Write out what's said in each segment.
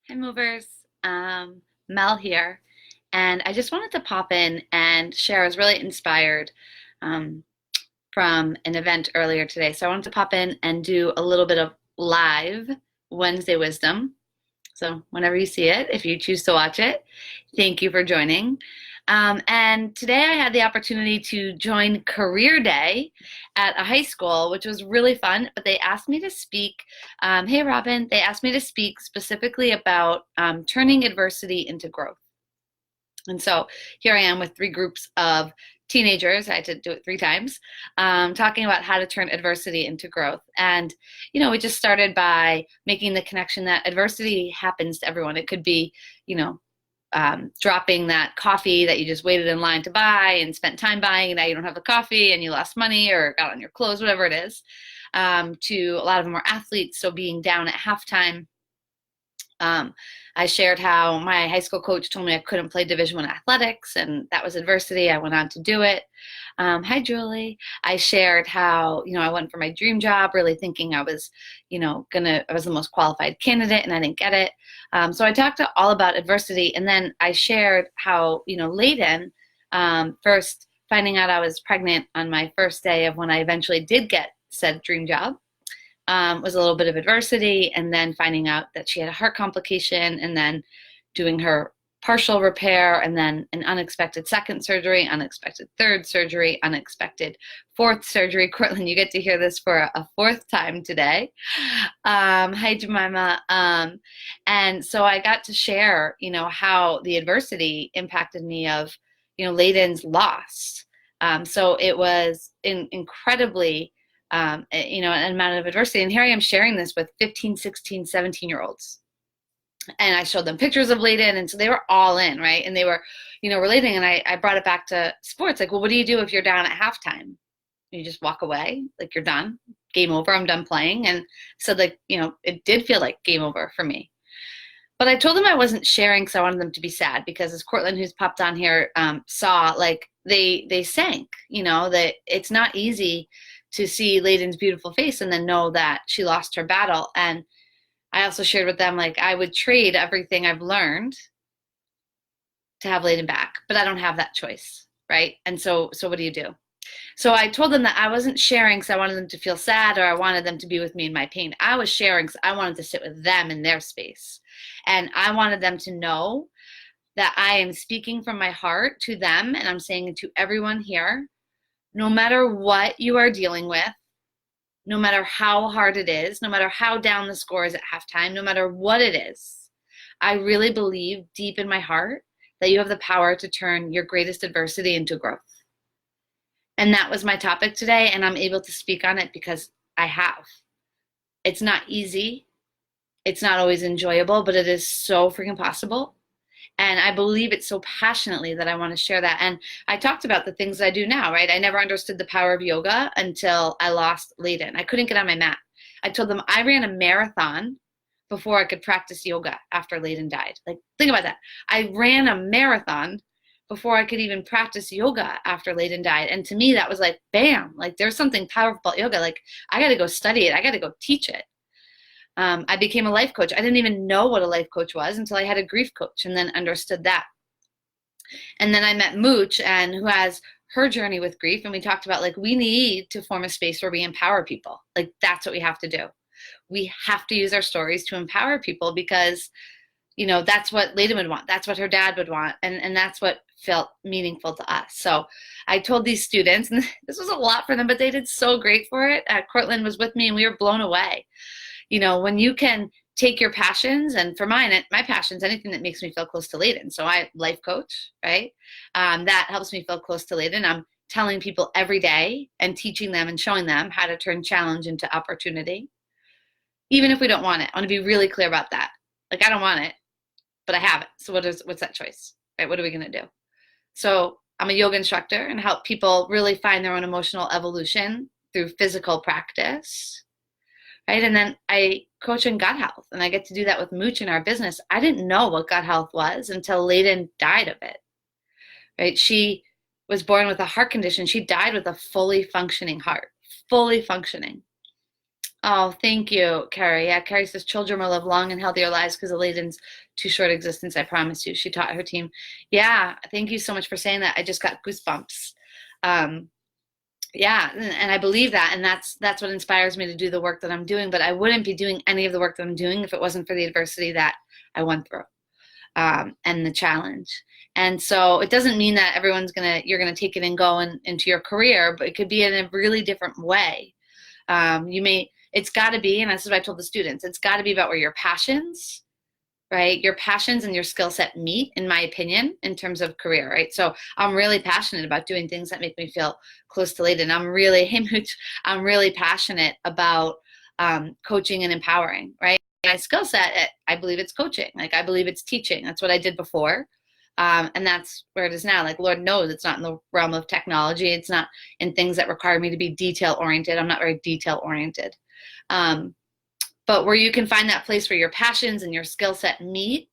Hi, movers. Mel here. And I just wanted to pop in and share. I was really inspired um, from an event earlier today. So I wanted to pop in and do a little bit of live Wednesday wisdom. So whenever you see it, if you choose to watch it, thank you for joining. And today I had the opportunity to join Career Day at a high school, which was really fun. But they asked me to speak. Hey, Robin, they asked me to speak specifically about turning adversity into growth. And so here I am with three groups of teenagers. I had to do it three times, talking about how to turn adversity into growth. And, we just started by making the connection that adversity happens to everyone. It could be, you know, dropping that coffee that you just waited in line to buy and spent time buying, and now you don't have the coffee and you lost money or got on your clothes, whatever it is, to a lot of them are athletes. So being down at halftime. I shared how my high school coach told me I couldn't play Division I athletics, and that was adversity. I went on to do it. Hi, Julie. I shared how, I went for my dream job, really thinking I was, I was the most qualified candidate, and I didn't get it. So I talked all about adversity, and then I shared how, Layden, first finding out I was pregnant on my first day of when I eventually did get said dream job. Was a little bit of adversity, and then finding out that she had a heart complication, and then doing her partial repair, and then an unexpected second surgery, unexpected third surgery, unexpected fourth surgery. Cortland, you get to hear this for a fourth time today. Hi, Jemima. And so I got to share, how the adversity impacted me of, Layden's loss. So it was incredibly an amount of adversity. And here I am sharing this with 15, 16, 17-year-olds. And I showed them pictures of Layden, and so they were all in, right? And they were, relating. And I brought it back to sports. Like, well, what do you do if you're down at halftime? You just walk away, like you're done, game over, I'm done playing. And so, it did feel like game over for me. But I told them I wasn't sharing because I wanted them to be sad, because as Cortland, who's popped on here, saw, like they sank, that it's not easy to see Layden's beautiful face and then know that she lost her battle. And I also shared with them, like, I would trade everything I've learned to have Layden back, but I don't have that choice, right? And so what do you do? So I told them that I wasn't sharing because I wanted them to feel sad, or I wanted them to be with me in my pain. I was sharing because I wanted to sit with them in their space. And I wanted them to know that I am speaking from my heart to them, and I'm saying it to everyone here. No matter what you are dealing with, no matter how hard it is, no matter how down the score is at halftime, no matter what it is, I really believe deep in my heart that you have the power to turn your greatest adversity into growth. And that was my topic today, and I'm able to speak on it because I have. It's not easy. It's not always enjoyable, but it is so freaking possible. And I believe it so passionately that I want to share that. And I talked about the things I do now, right? I never understood the power of yoga until I lost Layden. I couldn't get on my mat. I told them I ran a marathon before I could practice yoga after Layden died. Like, think about that. I ran a marathon before I could even practice yoga after Layden died. And to me, that was like, bam, like there's something powerful about yoga. Like, I got to go study it. I got to go teach it. I became a life coach. I didn't even know what a life coach was until I had a grief coach, and then understood that. And then I met Mooch, and who has her journey with grief. And we talked about, like, we need to form a space where we empower people. Like, that's what we have to do. We have to use our stories to empower people, because, that's what Layden would want. That's what her dad would want. And that's what felt meaningful to us. So I told these students, and this was a lot for them, but they did so great for it. Cortland was with me, and we were blown away. When you can take your passions, and for mine, my passions, anything that makes me feel close to Layden. So I life coach, right? That helps me feel close to Layden. I'm telling people every day and teaching them and showing them how to turn challenge into opportunity, even if we don't want it. I want to be really clear about that. Like, I don't want it, but I have it. So what's that choice, right? What are we going to do? So I'm a yoga instructor and help people really find their own emotional evolution through physical practice. Right. And then I coach in gut health, and I get to do that with Mooch in our business. I didn't know what gut health was until Layden died of it. Right. She was born with a heart condition. She died with a fully functioning heart, fully functioning. Oh, thank you, Carrie. Yeah, Carrie says children will live long and healthier lives because of Layden's too short existence. I promise you. She taught her team. Yeah, thank you so much for saying that. I just got goosebumps. Um, yeah, and I believe that, and that's what inspires me to do the work that I'm doing. But I wouldn't be doing any of the work that I'm doing if it wasn't for the adversity that I went through, and the challenge. And so it doesn't mean that you're gonna take it and go into your career, but it could be in a really different way. It's got to be, and this is what I told the students, it's got to be about where your passions, right? Your passions and your skill set meet, in my opinion, in terms of career, right? So I'm really passionate about doing things that make me feel close to Layden. Hey Mooch, I'm really passionate about coaching and empowering, right? My skill set, I believe it's coaching. Like I believe it's teaching. That's what I did before. And that's where it is now. Like Lord knows it's not in the realm of technology. It's not in things that require me to be detail oriented. I'm not very detail oriented. But where you can find that place where your passions and your skill set meet,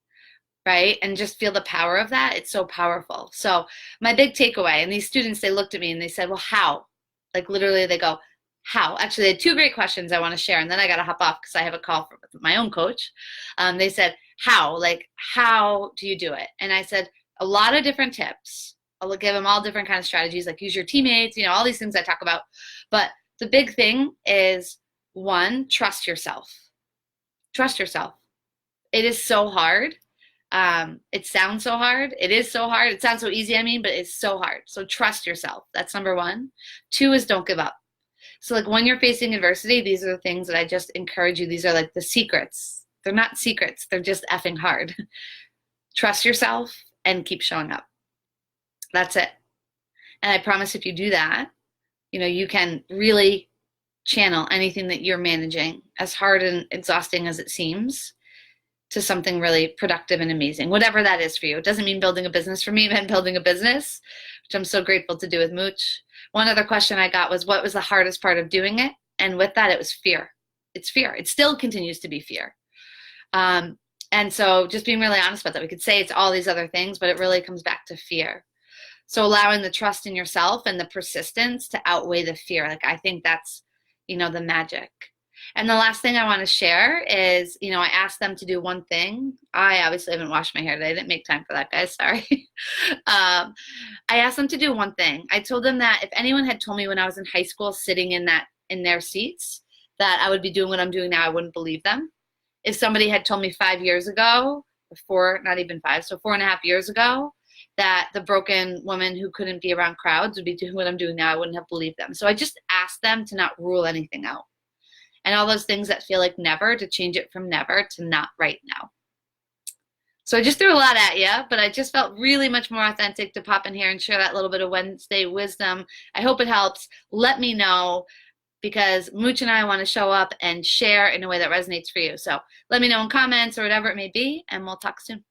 right? And just feel the power of that. It's so powerful. So my big takeaway, and these students, they looked at me and they said, well, how? Like literally they go, how? Actually, they had two great questions I want to share. And then I got to hop off because I have a call with my own coach. They said, how? Like, how do you do it? And I said, a lot of different tips. I'll give them all different kind of strategies, like use your teammates, all these things I talk about. But the big thing is, one, trust yourself. Trust yourself. It is so hard. It sounds so hard. It is so hard. It sounds so easy, but it's so hard. So trust yourself. That's number one. Two is don't give up. So like when you're facing adversity, these are the things that I just encourage you. These are like the secrets. They're not secrets. They're just effing hard. Trust yourself and keep showing up. That's it. And I promise if you do that, you can really channel anything that you're managing, as hard and exhausting as it seems, to something really productive and amazing, whatever that is for you. It doesn't mean building a business for me, it meant building a business, which I'm so grateful to do with Mooch. One other question I got was, what was the hardest part of doing it? And with that, it was fear. It's fear. It still continues to be fear. And so just being really honest about that, we could say it's all these other things, but it really comes back to fear. So allowing the trust in yourself and the persistence to outweigh the fear. Like, I think that's, the magic. And the last thing I want to share is, I asked them to do one thing. I obviously haven't washed my hair today. I didn't make time for that, guys. Sorry. I asked them to do one thing. I told them that if anyone had told me when I was in high school, sitting in their seats, that I would be doing what I'm doing now, I wouldn't believe them. If somebody had told me 5 years ago, not even 5, so 4.5 years ago, that the broken woman who couldn't be around crowds would be doing what I'm doing now, I wouldn't have believed them. So I just asked them to not rule anything out. And all those things that feel like never, to change it from never to not right now. So I just threw a lot at you, but I just felt really much more authentic to pop in here and share that little bit of Wednesday wisdom. I hope it helps. Let me know, because Mooch and I want to show up and share in a way that resonates for you. So let me know in comments or whatever it may be, and we'll talk soon.